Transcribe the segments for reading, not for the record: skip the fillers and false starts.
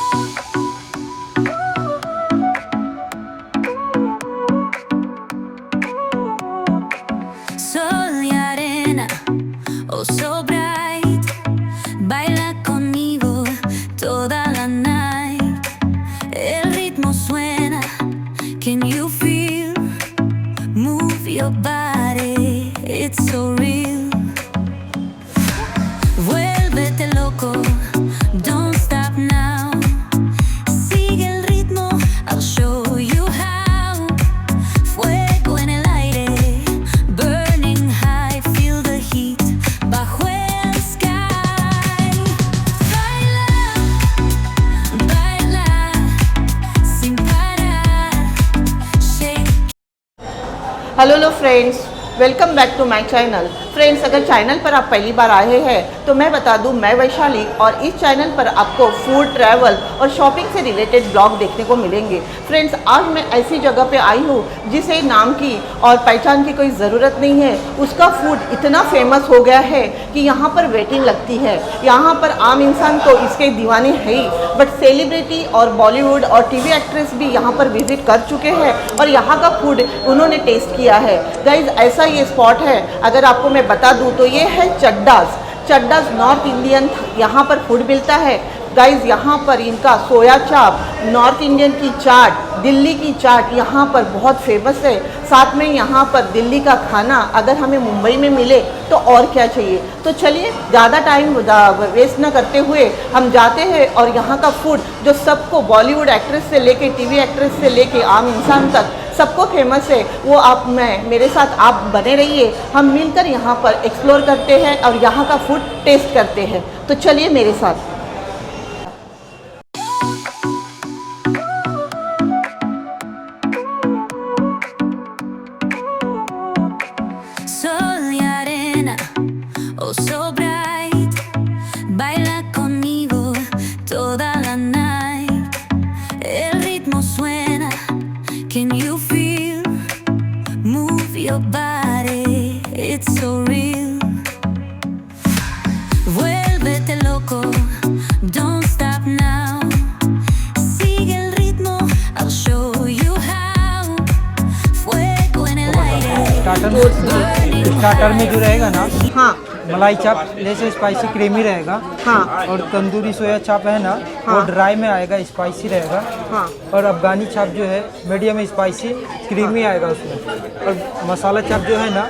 Sol y arena, oh so bright, baila conmigo toda la night. El ritmo suena, can you feel? Move your body, it's so real. Vuélvete loco, don't stop now. Sigue el ritmo, I'll show you how. Fuego en el aire, burning high, feel the heat bajo el sky. Baila, baila, sin parar, shake. Hello friends, welcome back to my channel. Friends, अगर channel पर आप पहली बार आए हैं तो मैं बता दूं, मैं वैशाली और इस चैनल पर आपको फूड, ट्रैवल और शॉपिंग से रिलेटेड ब्लॉग देखने को मिलेंगे। फ्रेंड्स, आज मैं ऐसी जगह पे आई हूँ जिसे नाम की और पहचान की कोई ज़रूरत नहीं है। उसका फूड इतना फेमस हो गया है कि यहाँ पर वेटिंग लगती है। यहाँ पर आम इंसान तो इसके दीवाने है ही, बट सेलिब्रिटी और बॉलीवुड और टीवी एक्ट्रेस भी यहाँ पर विजिट कर चुके हैं और यहाँ का फूड उन्होंने टेस्ट किया है। गाइज, ऐसा ये स्पॉट है, अगर आपको मैं बता दूँ तो ये है चड्डास नॉर्थ इंडियन यहाँ पर फूड मिलता है। गाइज, यहाँ पर इनका सोया चाप, नॉर्थ इंडियन की चाट, दिल्ली की चाट यहाँ पर बहुत फेमस है। साथ में यहाँ पर दिल्ली का खाना अगर हमें मुंबई में मिले तो और क्या चाहिए। तो चलिए, ज़्यादा टाइम वेस्ट न करते हुए हम जाते हैं और यहाँ का फूड जो सबको, बॉलीवुड एक्ट्रेस से लेके टीवी एक्ट्रेस से लेके आम इंसान तक सबको फेमस है, वो आप मेरे साथ आप बने रहिए। हम मिलकर यहाँ पर एक्सप्लोर करते हैं और यहाँ का फूड टेस्ट करते हैं। तो चलिए मेरे साथ। Sol y arena, oh so bright, baila conmigo toda la night. El ritmo suena, can you feel? Move your body, it's so real. Vuélvete loco, don't stop now. Sigue el ritmo, I'll show you how. Fuego en el aire. Starter में जो रहेगा ना, हाँ मलाई चाप जैसे spicy creamy रहेगा। हाँ और तंदूरी सोया चाप है ना, वो हाँ। ड्राई में आएगा, स्पाइसी रहेगा। हाँ और अफगानी चाप जो है मीडियम स्पाइसी क्रीमी आएगा उसमें। और मसाला चाप जो है ना,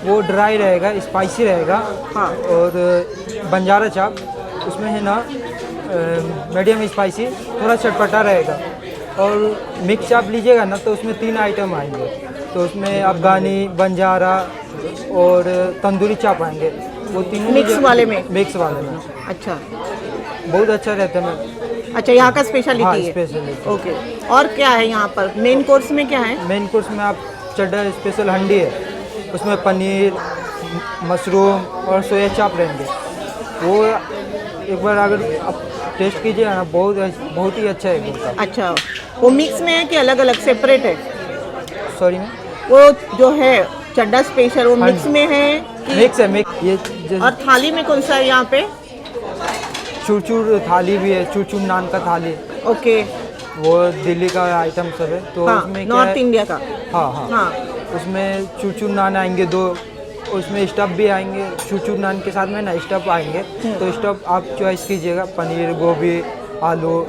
वो ड्राई रहेगा, स्पाइसी रहेगा। हाँ। और बंजारा चाप उसमें है ना, मीडियम स्पाइसी, थोड़ा चटपटा रहेगा। और मिक्स चाप लीजिएगा ना तो उसमें 3 आइटम आएंगे। तो उसमें अफगानी, बंजारा और तंदूरी चाप आएंगे। वो तीनों मिक्स वाले में? मिक्स वाले में। अच्छा बहुत अच्छा रहता है। अच्छा, यहाँ का स्पेशलिटी हाँ, है। स्पेशलिटी। ओके, और क्या है यहाँ पर मेन कोर्स में क्या है? मेन कोर्स में आप चड्डा स्पेशल हंडी है, उसमें पनीर, मशरूम और सोया चाप रहेंगे। वो एक बार अगर आप टेस्ट कीजिए ना, बहुत ही अच्छा है। अच्छा, वो मिक्स में है कि अलग अलग सेपरेट है? सॉरी में वो जो है चड्डा स्पेशल, वो मिक्स में है कि? मिक्स है, मिक्स। ये और थाली में कौन सा है यहाँ पे? चूर थाली भी है, चूर नान का थाली। ओके, वो दिल्ली का आइटम सब है। तो हाँ, उसमें क्या नॉर्थ है? इंडिया का। हाँ हाँ हाँ उसमें चूर नान आएंगे 2, उसमें स्टफ भी आएंगे। चूर नान के साथ में ना स्टफ आएंगे। तो स्टफ आप चॉइस कीजिएगा, पनीर, गोभी, आलू,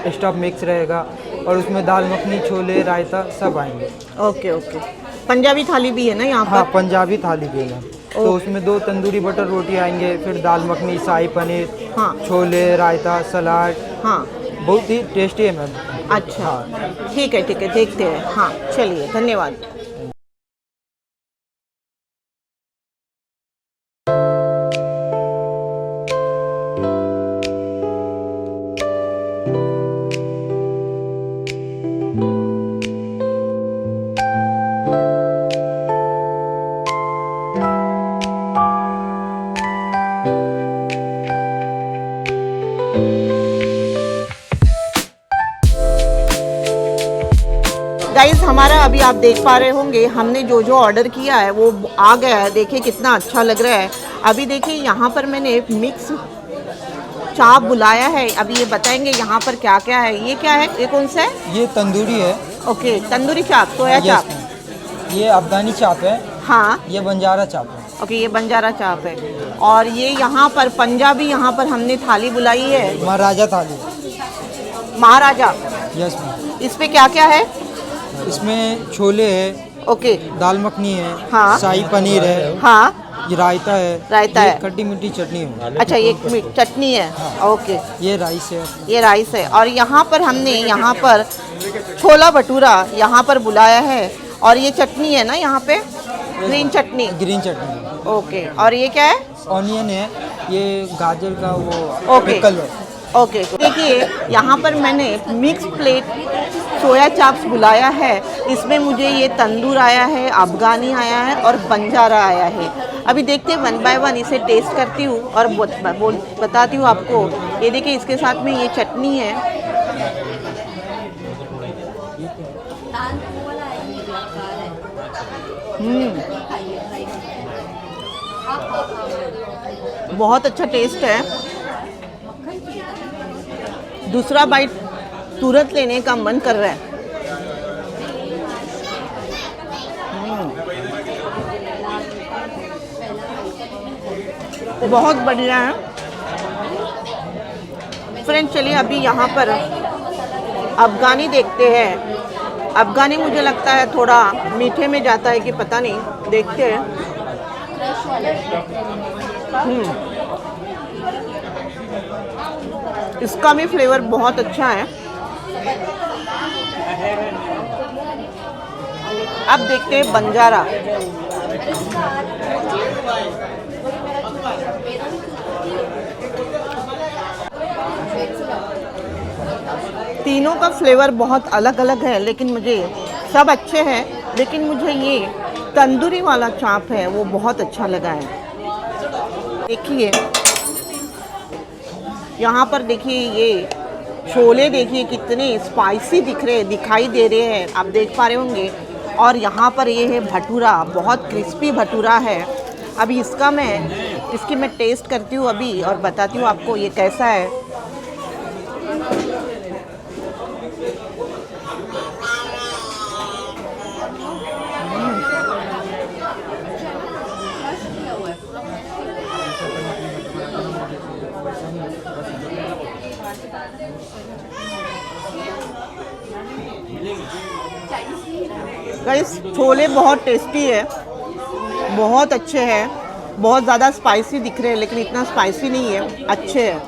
स्टफ मिक्स रहेगा। और उसमें दाल मखनी, छोले, रायता सब आएंगे। Okay okay. पंजाबी थाली भी है ना यहाँ पर? हाँ, पंजाबी थाली भी है। तो उसमें 2 तंदूरी बटर रोटी आएंगे, फिर दाल मखनी, शाही पनीर, हाँ छोले, रायता, सलाद। हाँ। बहुत ही टेस्टी है मैम। अच्छा, ठीक है देखते हैं। हाँ चलिए, धन्यवाद। गाइस, हमारा अभी आप देख पा रहे होंगे, हमने जो ऑर्डर किया है वो आ गया है। देखिए कितना अच्छा लग रहा है। अभी देखिए यहाँ पर मैंने मिक्स चाप बुलाया है, अभी ये बताएंगे यहाँ पर क्या क्या है। ये क्या है, ये कौन सा है? ये तंदूरी है। ओके, तंदूरी चाप, सोया चाप। ये अफगानी चाप है। हाँ, ये बंजारा चाप है। ओके, ये बंजारा चाप है। और ये यहाँ पर पंजाबी, यहाँ पर हमने थाली बुलाई है, महाराजा थाली। महाराजा। Yes ma'am. इस पे क्या क्या है? इसमें छोले है, ओके, दाल मखनी है, हाँ। शाही पनीर है, हाँ, ये रायता है, रायता ये है। खट्टी मीठी चटनी है। अच्छा, ये चटनी है। ओके, ये राइस है। ये राइस है। और यहाँ पर हमने यहाँ पर छोला भटूरा यहाँ पर बुलाया है, और ये चटनी है ना यहाँ पे, ग्रीन चटनी। ग्रीन चटनी। ओके, और ये क्या है? ऑनियन है, ये गाजर का वो ओके। पिकल है। ओके, देखिए यहाँ पर मैंने मिक्स प्लेट सोया चाप्स बुलाया है। इसमें मुझे ये तंदूर आया है, अफगानी आया है और बंजारा आया है। अभी देखते हैं 1 बाय 1 इसे टेस्ट करती हूँ और बताती हूँ आपको। ये देखिए, इसके साथ में ये चटनी है। बहुत अच्छा टेस्ट है। दूसरा बाइट तुरंत लेने का मन कर रहा है। बहुत बढ़िया है फ्रेंड्स। चलिए अभी यहाँ पर अफगानी देखते हैं। अफगानी मुझे लगता है थोड़ा मीठे में जाता है कि पता नहीं, देखते हैं। इसका भी फ्लेवर बहुत अच्छा है। अब देखते हैं बंजारा। तीनों का फ्लेवर बहुत अलग अलग है, लेकिन मुझे सब अच्छे हैं, लेकिन मुझे ये तंदूरी वाला चाप है वो बहुत अच्छा लगा है। देखिए यहाँ पर, देखिए ये छोले देखिए कितने स्पाइसी दिखाई दे रहे हैं, आप देख पा रहे होंगे। और यहाँ पर ये है भटूरा, बहुत क्रिस्पी भटूरा है। अभी इसकी मैं टेस्ट करती हूँ अभी और बताती हूँ आपको ये कैसा है। गाइस, छोले बहुत टेस्टी है, बहुत अच्छे हैं। बहुत ज़्यादा स्पाइसी दिख रहे हैं, लेकिन इतना स्पाइसी नहीं है, अच्छे हैं।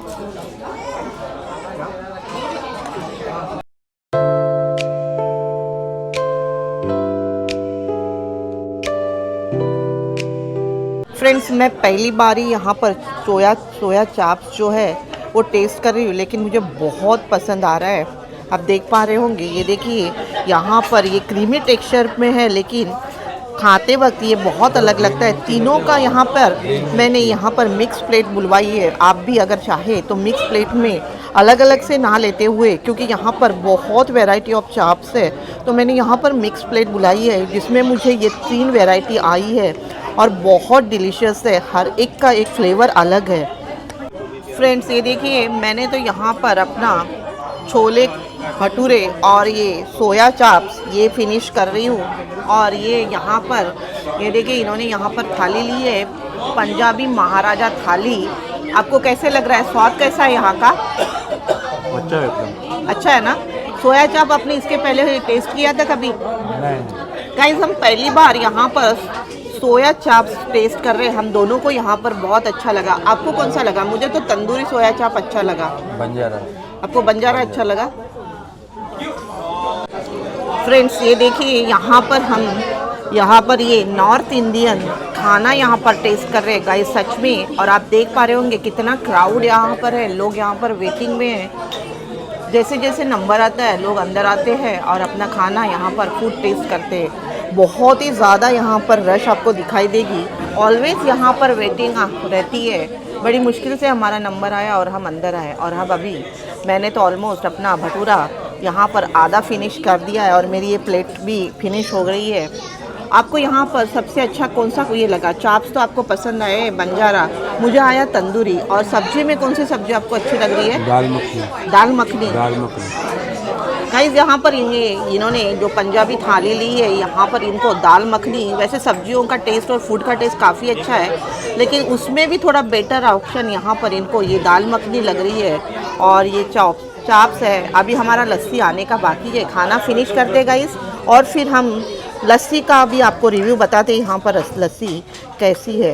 फ्रेंड्स, मैं पहली बार ही यहाँ पर सोया चाप्स जो है वो टेस्ट कर रही हूँ, लेकिन मुझे बहुत पसंद आ रहा है। आप देख पा रहे होंगे, ये देखिए यहाँ पर ये क्रीमी टेक्सचर में है, लेकिन खाते वक्त ये बहुत अलग लगता है। तीनों का यहाँ पर मैंने यहाँ पर मिक्स प्लेट बुलवाई है। आप भी अगर चाहे तो मिक्स प्लेट में अलग अलग से ना लेते हुए, क्योंकि यहाँ पर बहुत वैरायटी ऑफ चाप्स है, तो मैंने यहाँ पर मिक्स प्लेट बुलाई है, जिसमें मुझे ये 3 वैरायटी आई है और बहुत डिलीशियस है। हर एक का एक फ्लेवर अलग है। फ्रेंड्स, ये देखिए मैंने तो यहाँ पर अपना छोले भटूरे और ये सोया चाप्स ये फिनिश कर रही हूँ। और ये यहाँ पर ये देखिए, इन्होंने यहाँ पर थाली ली है, पंजाबी महाराजा थाली। आपको कैसे लग रहा है, स्वाद कैसा है यहाँ का? अच्छा है एकदम। अच्छा है ना? सोया चाप आपने इसके पहले टेस्ट किया था कभी? नहीं। गाइस, हम पहली बार यहाँ पर सोया चाप्स टेस्ट कर रहे हैं। हम दोनों को यहाँ पर बहुत अच्छा लगा। आपको कौन सा लगा? मुझे तो तंदूरी सोया चाप अच्छा लगा। बंजारा। आपको बंजारा अच्छा लगा? फ्रेंड्स, ये देखिए यहाँ पर ये नॉर्थ इंडियन खाना यहाँ पर टेस्ट कर रहे हैं गाइस, सच में। और आप देख पा रहे होंगे कितना क्राउड यहाँ पर है, लोग यहाँ पर वेटिंग में हैं। जैसे जैसे नंबर आता है लोग अंदर आते हैं और अपना खाना यहाँ पर फूड टेस्ट करते हैं। बहुत ही ज़्यादा यहाँ पर रश आपको दिखाई देगी। ऑलवेज यहाँ पर वेटिंग रहती है। बड़ी मुश्किल से हमारा नंबर आया और हम अंदर आए। और अब अभी मैंने तो ऑलमोस्ट अपना भटूरा यहाँ पर आधा फिनिश कर दिया है और मेरी ये प्लेट भी फिनिश हो गई है। आपको यहाँ पर सबसे अच्छा कौन सा ये लगा? चाप्स तो आपको पसंद आए, बंजारा, मुझे आया तंदूरी। और सब्जी में कौन सी सब्जी आपको अच्छी लग रही है? दाल मखनी। दाल मखनी। दाल मखनी। गाइस यहाँ पर इन्होंने जो पंजाबी थाली ली है, यहाँ पर इनको दाल मखनी, वैसे सब्जियों का टेस्ट और फूड का टेस्ट काफ़ी अच्छा है, लेकिन उसमें भी थोड़ा बेटर ऑप्शन यहाँ पर इनको ये दाल मखनी लग रही है। और ये चाप्स है। अभी हमारा लस्सी आने का बाकी है, खाना फिनिश कर दे गाइस, और फिर हम लस्सी का भी आपको रिव्यू बताते हैं यहाँ पर लस्सी कैसी है।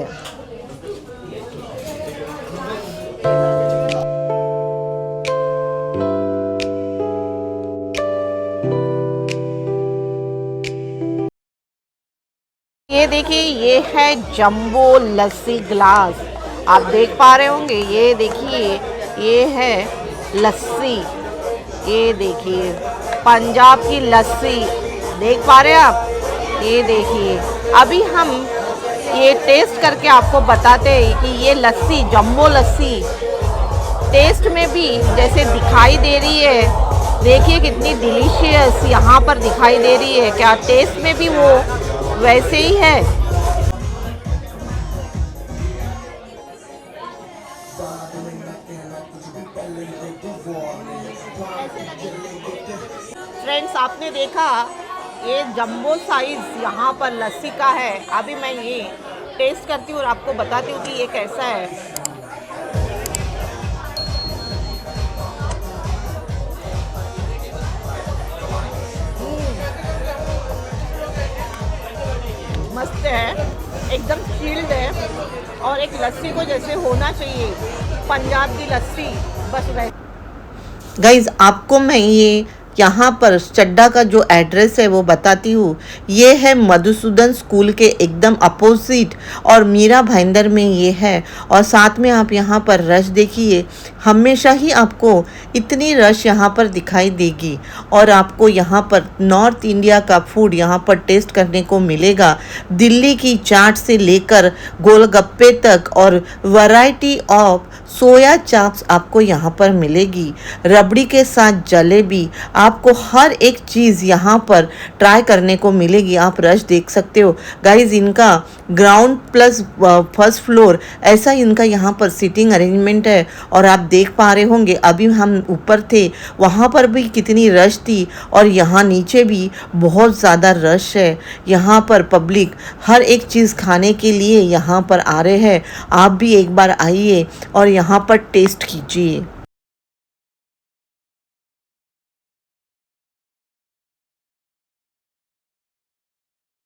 ये देखिए, ये है जंबो लस्सी ग्लास, आप देख पा रहे होंगे। ये देखिए, ये है लस्सी, ये देखिए पंजाब की लस्सी, देख पा रहे हैं आप। ये देखिए, अभी हम ये टेस्ट करके आपको बताते हैं कि ये लस्सी, जंबो लस्सी टेस्ट में भी जैसे दिखाई दे रही है, देखिए कितनी डिलीशियस यहाँ पर दिखाई दे रही है, क्या टेस्ट में भी वो वैसे ही है। फ्रेंड्स, आपने देखा ये जंबो साइज यहाँ पर लस्सी का है। अभी मैं ये टेस्ट करती हूँ और आपको बताती हूँ कि ये कैसा है। मस्त है, एकदम चिल्ड है, और एक लस्सी को जैसे होना चाहिए पंजाब की लस्सी, बस वैसे। गाइज, आपको मैं ये यहाँ पर चड्डा का जो एड्रेस है वो बताती हूँ। ये है मधुसूदन स्कूल के एकदम अपोजिट, और मीरा भाईंदर में ये है। और साथ में आप यहाँ पर रश देखिए, हमेशा ही आपको इतनी रश यहाँ पर दिखाई देगी। और आपको यहाँ पर नॉर्थ इंडिया का फूड यहाँ पर टेस्ट करने को मिलेगा। दिल्ली की चाट से लेकर गोलगप्पे तक, और वैरायटी ऑफ सोया चाप्स आपको यहाँ पर मिलेगी। रबड़ी के साथ जलेबी, आपको हर एक चीज़ यहाँ पर ट्राई करने को मिलेगी। आप रश देख सकते हो गाइज, इनका ग्राउंड प्लस फर्स्ट फ्लोर ऐसा इनका यहाँ पर सीटिंग अरेंजमेंट है। और आप देख पा रहे होंगे, अभी हम ऊपर थे, वहाँ पर भी कितनी रश थी, और यहाँ नीचे भी बहुत ज़्यादा रश है। यहाँ पर पब्लिक हर एक चीज़ खाने के लिए यहाँ पर आ रहे हैं। आप भी एक बार आइए और यहाँ पर टेस्ट कीजिए।